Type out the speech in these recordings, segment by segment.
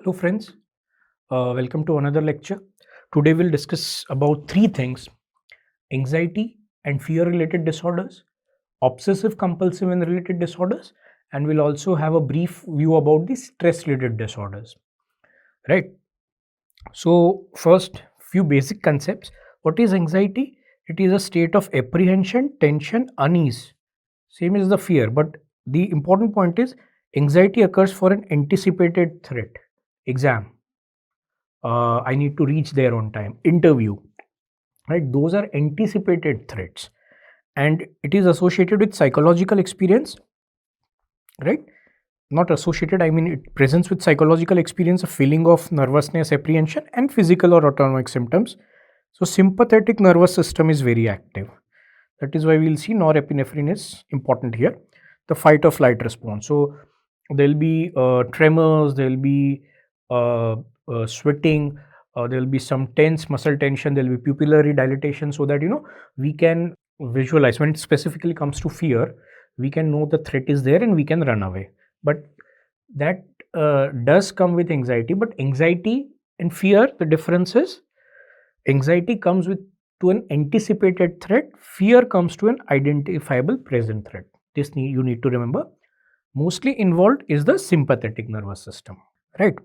Hello friends, welcome to another lecture. Today we'll discuss about three things: anxiety and fear related disorders, obsessive compulsive and related disorders, and we'll also have a brief view about the stress related disorders. Right. So first, few basic concepts. What is anxiety? It is a state of apprehension, tension, unease. Same as the fear, but the important point is anxiety occurs for an anticipated threat. Exam, I need to reach there on time, interview, right? Those are anticipated threats, and it is associated with psychological experience, right? Not associated, I mean, it presents with psychological experience, a feeling of nervousness, apprehension, and physical or autonomic symptoms. So, sympathetic nervous system is very active. That is why we'll see norepinephrine is important here. The fight or flight response. So, there'll be tremors, there'll be sweating, there'll be some tense muscle tension, there'll be pupillary dilatation, so that we can visualize when it specifically comes to fear, we can know the threat is there and we can run away. But that does come with anxiety. But anxiety and fear, the difference is anxiety comes with to an anticipated threat, fear comes to an identifiable present threat. You need to remember. Mostly involved is the sympathetic nervous system, right?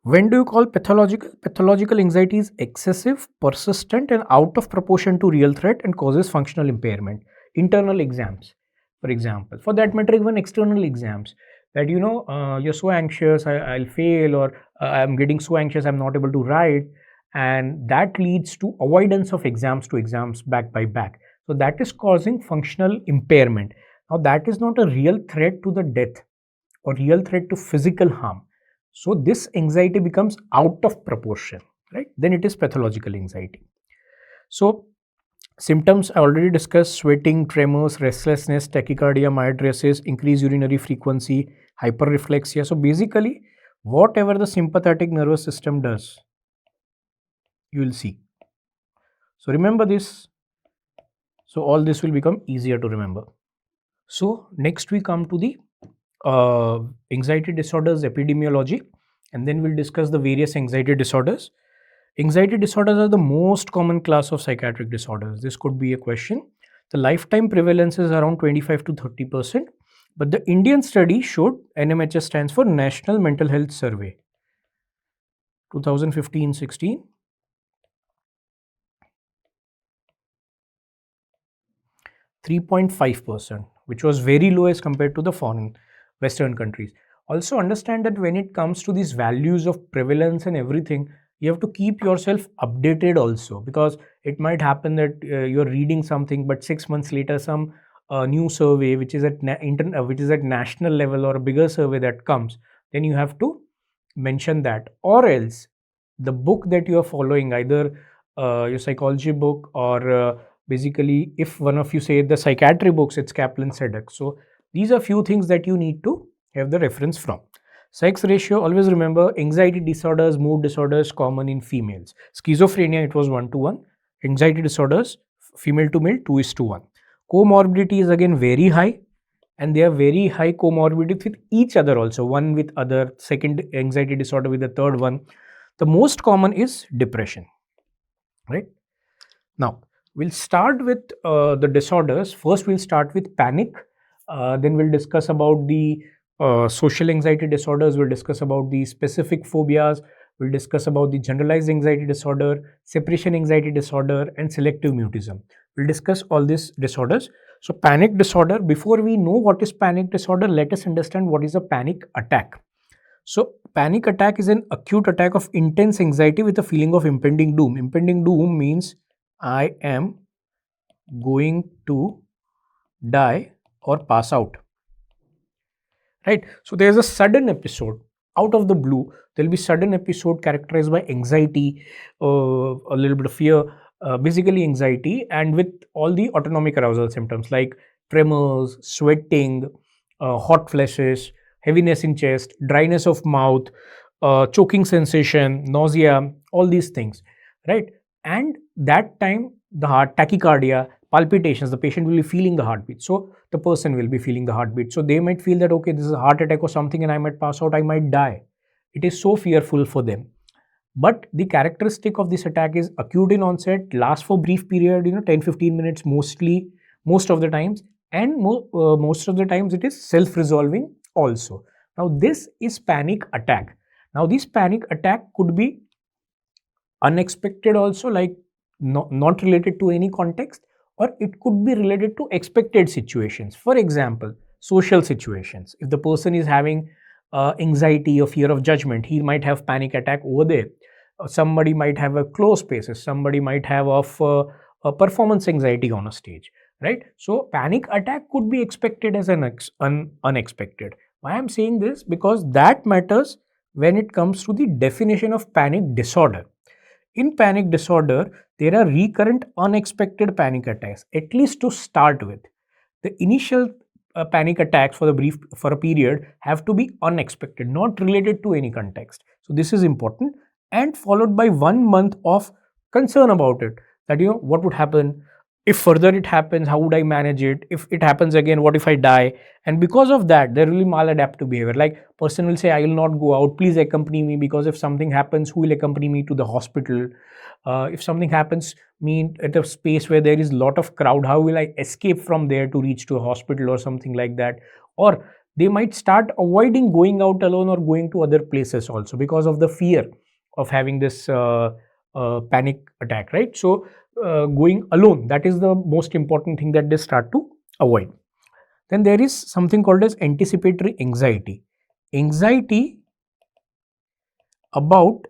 When do you call pathological? Pathological anxiety is excessive, persistent, and out of proportion to real threat and causes functional impairment. Internal exams, for example, for that matter, even external exams, that you're so anxious, I'll fail, or I'm getting so anxious, I'm not able to write, and that leads to avoidance of exams to exams back by back. So that is causing functional impairment. Now, that is not a real threat to the death or real threat to physical harm. So this anxiety becomes out of proportion, right? Then it is pathological anxiety. So symptoms I already discussed: sweating, tremors, restlessness, tachycardia, mydriasis, increased urinary frequency, hyperreflexia. So basically, whatever the sympathetic nervous system does, you will see. So remember this. So all this will become easier to remember. So next we come to the anxiety disorders epidemiology, and then we'll discuss the various anxiety disorders. Anxiety disorders are the most common class of psychiatric disorders. This could be a question. The lifetime prevalence is around 25 to 30%, but the Indian study showed, NMHS stands for National Mental Health Survey 2015-16, 3.5%, which was very low as compared to the foreign Western countries. Also understand that when it comes to these values of prevalence and everything, you have to keep yourself updated also, because it might happen that you're reading something, but 6 months later some new survey which is at which is at national level, or a bigger survey that comes, then you have to mention that. Or else the book that you are following, either your psychology book, or basically if one of you say the psychiatry books, it's Kaplan Sedek. So these are few things that you need to have the reference from. Sex ratio, always remember, anxiety disorders, mood disorders common in females. Schizophrenia, it was 1:1. Anxiety disorders, female to male, 2:1. Comorbidity is again very high, and they are very high comorbidity with each other also, one with other, second anxiety disorder with the third one. The most common is depression, right? Now, we'll start with the disorders. First, we'll start with panic. Then we'll discuss about the social anxiety disorders. We'll discuss about the specific phobias. We'll discuss about the generalized anxiety disorder, separation anxiety disorder, and selective mutism. We'll discuss all these disorders. So, panic disorder, before we know what is panic disorder, let us understand what is a panic attack. So, panic attack is an acute attack of intense anxiety with a feeling of impending doom. Impending doom means I am going to die or pass out, right? So there's a sudden episode out of the blue. There'll be sudden episode characterized by anxiety, a little bit of fear, basically anxiety, and with all the autonomic arousal symptoms like tremors, sweating, hot flashes, heaviness in chest, dryness of mouth, choking sensation, nausea, all these things, right? And that time, the heart, tachycardia, palpitations, the patient will be feeling the heartbeat. So the person will be feeling the heartbeat. So they might feel that, okay, this is a heart attack or something, and I might pass out, I might die. It is so fearful for them. But the characteristic of this attack is acute in onset, lasts for brief period, 10-15 minutes mostly, most of the times, and most of the times it is self-resolving also. Now this is panic attack. Now this panic attack could be unexpected also, like not related to any context, or it could be related to expected situations. For example, social situations. If the person is having anxiety or fear of judgment, he might have panic attack over there. Somebody might have a closed spaces, somebody might have of a performance anxiety on a stage, right? So panic attack could be expected as unexpected. Why I'm saying this? Because that matters when it comes to the definition of panic disorder. In panic disorder, there are recurrent unexpected panic attacks, at least to start with. The initial panic attacks for a period have to be unexpected, not related to any context. So this is important, and followed by 1 month of concern about it. That what would happen if further it happens, how would I manage it? If it happens again, what if I die? And because of that, there will be maladaptive behavior. Like person will say, I will not go out, please accompany me, because if something happens, who will accompany me to the hospital? If something happens me at a space where there is a lot of crowd, how will I escape from there to reach to a hospital or something like that? Or they might start avoiding going out alone or going to other places also because of the fear of having this panic attack, right? So going alone, that is the most important thing that they start to avoid. Then there is something called as anticipatory anxiety. Anxiety about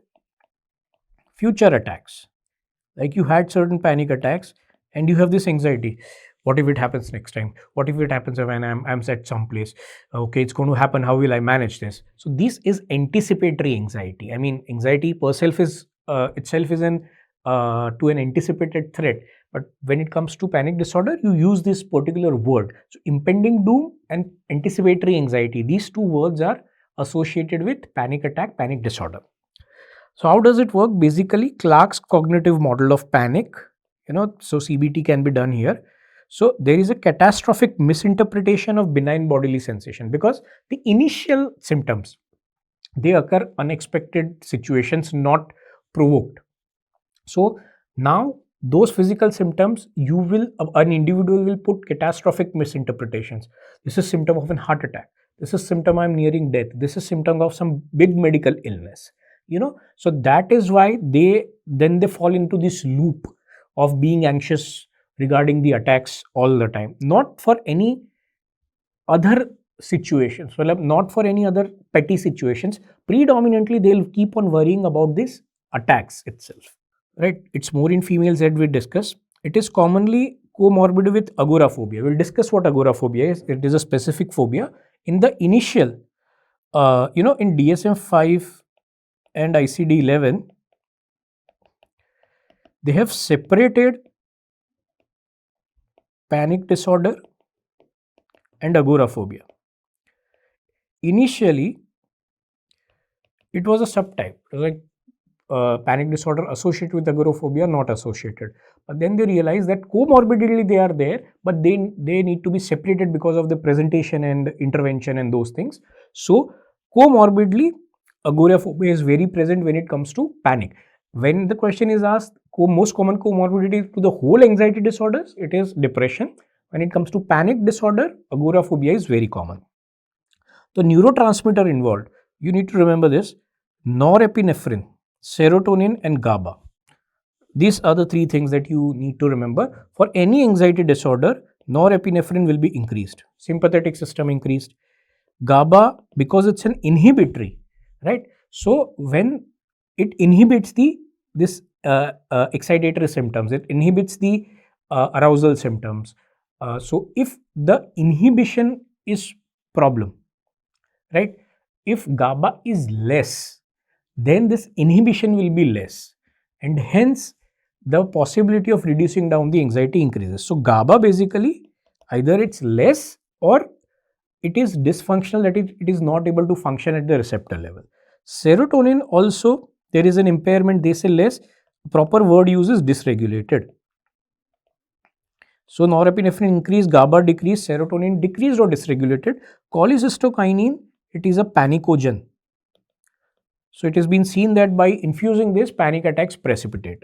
future attacks. Like you had certain panic attacks and you have this anxiety. What if it happens next time? What if it happens when I'm at some place? Okay, it's going to happen. How will I manage this? So this is anticipatory anxiety. I mean, anxiety per self is itself is an to an anticipated threat. But when it comes to panic disorder, you use this particular word. So impending doom and anticipatory anxiety. These two words are associated with panic attack, panic disorder. So how does it work? Basically, Clark's cognitive model of panic, so CBT can be done here. So there is a catastrophic misinterpretation of benign bodily sensation, because the initial symptoms, they occur unexpected situations, not provoked. So now those physical symptoms, an individual will put catastrophic misinterpretations. This is symptom of an heart attack. This is symptom I'm nearing death. This is symptom of some big medical illness. So that is why they fall into this loop of being anxious regarding the attacks all the time, not for any other situations, well, not for any other petty situations. Predominantly they'll keep on worrying about this attacks itself, right? It's more in females that we discuss. It is commonly comorbid with agoraphobia. We'll discuss what agoraphobia is. It is a specific phobia. In the initial in DSM-5 and ICD-11, they have separated panic disorder and agoraphobia. Initially, it was a subtype. It was like panic disorder associated with agoraphobia, not associated. But then they realized that comorbidity they are there, but they need to be separated because of the presentation and intervention and those things. So comorbidly, agoraphobia is very present when it comes to panic. When the question is asked, most common comorbidity to the whole anxiety disorders, it is depression. When it comes to panic disorder, agoraphobia is very common. The neurotransmitter involved, you need to remember this: norepinephrine, serotonin and GABA. These are the three things that you need to remember. For any anxiety disorder, norepinephrine will be increased, sympathetic system increased. GABA, because it's an inhibitory, right? So when it inhibits this excitatory symptoms, it inhibits the arousal symptoms. So if the inhibition is problem, right? If GABA is less, then this inhibition will be less, and hence the possibility of reducing down the anxiety increases. So GABA basically, either it's less or it is dysfunctional, that it is not able to function at the receptor level. Serotonin also, there is an impairment, they say less. Proper word use is dysregulated. So norepinephrine increased, GABA decreased, serotonin decreased or dysregulated. Cholecystokinin, it is a panicogen. So it has been seen that by infusing this, panic attacks precipitate.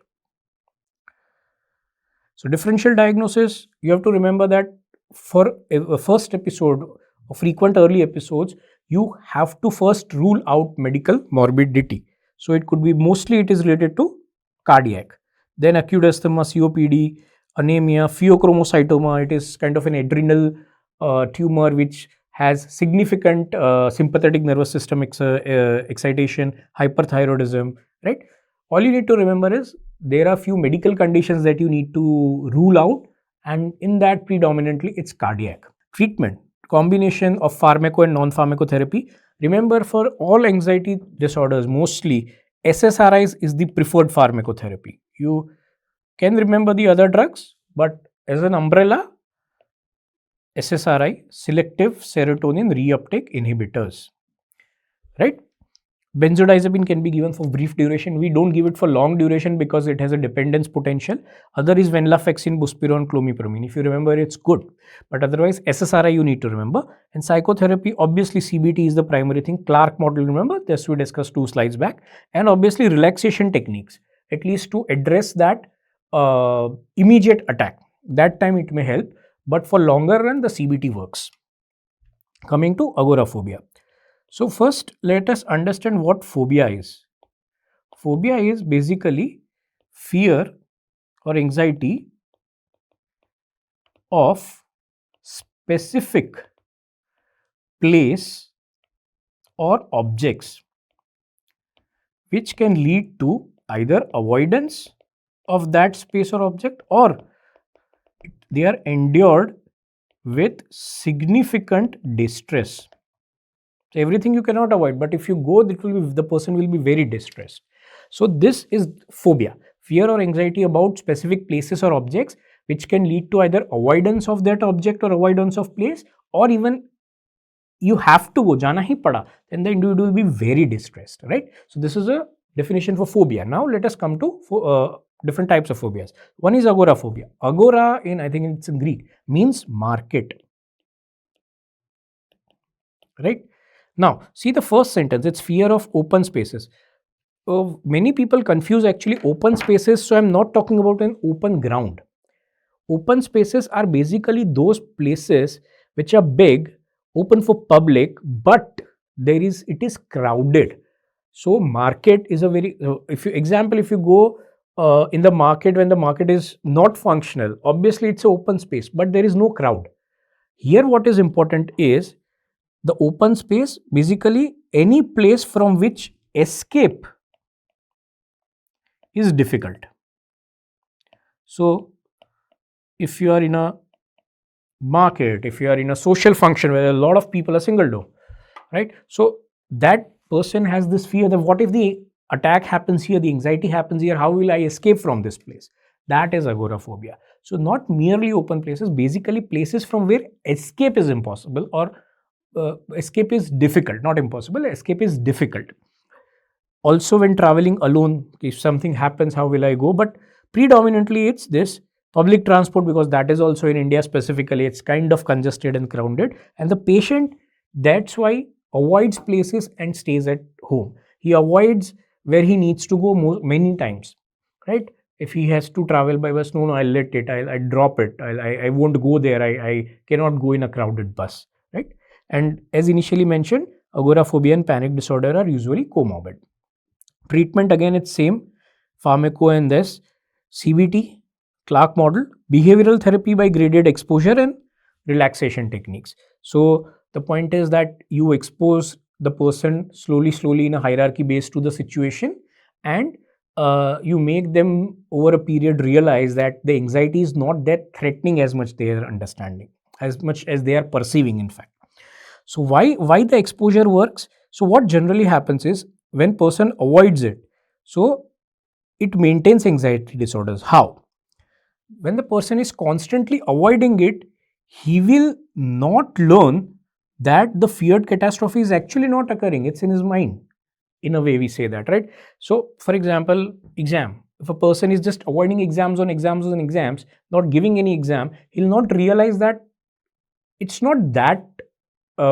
So differential diagnosis, you have to remember that for a first episode or frequent early episodes, you have to first rule out medical morbidity. So it could be mostly it is related to cardiac. Then acute asthma, COPD, anemia, pheochromocytoma, it is kind of an adrenal tumor which has significant sympathetic nervous system excitation, hyperthyroidism, right? All you need to remember is there are few medical conditions that you need to rule out, and in that predominantly it's cardiac. Treatment, combination of pharmaco and non-pharmacotherapy. Remember, for all anxiety disorders, mostly SSRIs is the preferred pharmacotherapy. You can remember the other drugs, but as an umbrella, SSRI, selective serotonin reuptake inhibitors, right? Benzodiazepine can be given for brief duration. We don't give it for long duration because it has a dependence potential. Other is venlafaxine, buspirone, clomipramine. If you remember, it's good. But otherwise, SSRI you need to remember. And psychotherapy, obviously CBT is the primary thing. Clark model, remember, this we discussed 2 slides back. And obviously relaxation techniques, at least to address that immediate attack. That time it may help. But for longer run, the CBT works. Coming to agoraphobia. So first, let us understand what phobia is. Phobia is basically fear or anxiety of specific place or objects, which can lead to either avoidance of that space or object, or they are endured with significant distress. So everything you cannot avoid, but if you go, the person will be very distressed. So this is phobia, fear or anxiety about specific places or objects, which can lead to either avoidance of that object or avoidance of place, or even you have to go, jana hi pada, then the individual will be very distressed, right? So this is a definition for phobia. Now let us come to different types of phobias. One is agoraphobia. Agora, in I think it's in Greek, means market, right? Now, see the first sentence, it's fear of open spaces. Many people confuse actually open spaces, so I'm not talking about an open ground. Open spaces are basically those places which are big, open for public, but it is crowded. So market is a very, if you go in the market when the market is not functional, obviously it's an open space, but there is no crowd. Here what is important is the open space, basically any place from which escape is difficult. So if you are in a market, if you are in a social function where a lot of people are single door, right? So that person has this fear that what if the attack happens here, the anxiety happens here, how will I escape from this place? That is agoraphobia. So not merely open places, basically places from where escape is impossible, or escape is difficult, not impossible, escape is difficult. Also when traveling alone, if something happens, how will I go? But predominantly it's this public transport, because that is also in India specifically, it's kind of congested and crowded, and the patient, that's why, avoids places and stays at home. He avoids where he needs to go many times, right? If he has to travel by bus, no, I'll let it, I'll drop it, I won't go there, I cannot go in a crowded bus, right? And as initially mentioned, agoraphobia and panic disorder are usually comorbid. Treatment, again, it's same, pharmaco and this, CBT, Clark model, behavioral therapy by graded exposure, and relaxation techniques. So the point is that you expose the person slowly in a hierarchy based to the situation, and you make them over a period realize that the anxiety is not that threatening as much they are understanding, as much as they are perceiving, in fact. So why the exposure works? So what generally happens is when person avoids it, so it maintains anxiety disorders. How? When the person is constantly avoiding it, he will not learn that the feared catastrophe is actually not occurring, it's in his mind. In a way, we say that, right? So for example, exam, if a person is just avoiding exams on exams on exams, not giving any exam, he'll not realize that it's not that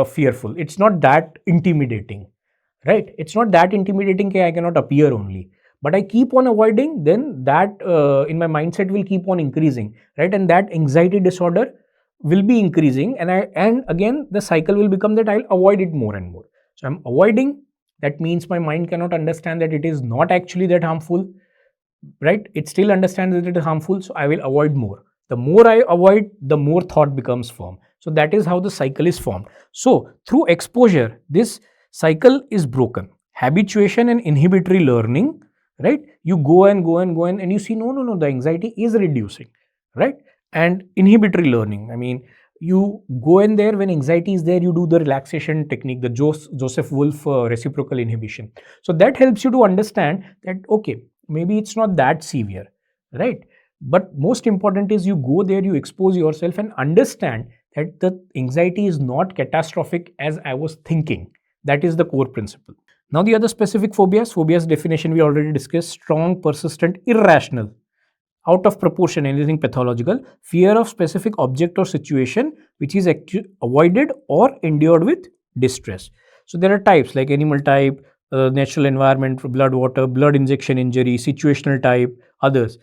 fearful, it's not that intimidating, right? It's not that intimidating that I cannot appear only, but I keep on avoiding, then that in my mindset will keep on increasing, right? And that anxiety disorder will be increasing, and again the cycle will become that I'll avoid it more and more. So I'm avoiding. That means my mind cannot understand that it is not actually that harmful, right? It still understands that it is harmful, so I will avoid more. The more I avoid, the more thought becomes formed. So that is how the cycle is formed. So through exposure, this cycle is broken. Habituation and inhibitory learning, right? You go and go and go and you see, no, the anxiety is reducing, right? And inhibitory learning, I mean, you go in there when anxiety is there, you do the relaxation technique, the Joseph Wolf reciprocal inhibition. So that helps you to understand that, okay, maybe it's not that severe, right? But most important is you go there, you expose yourself and understand that the anxiety is not catastrophic as I was thinking. That is the core principle. Now the other specific phobias definition we already discussed: strong, persistent, irrational, out of proportion, anything pathological, fear of specific object or situation which is avoided or endured with distress. So there are types like animal type, natural environment, blood, water, blood injection injury, situational type, others.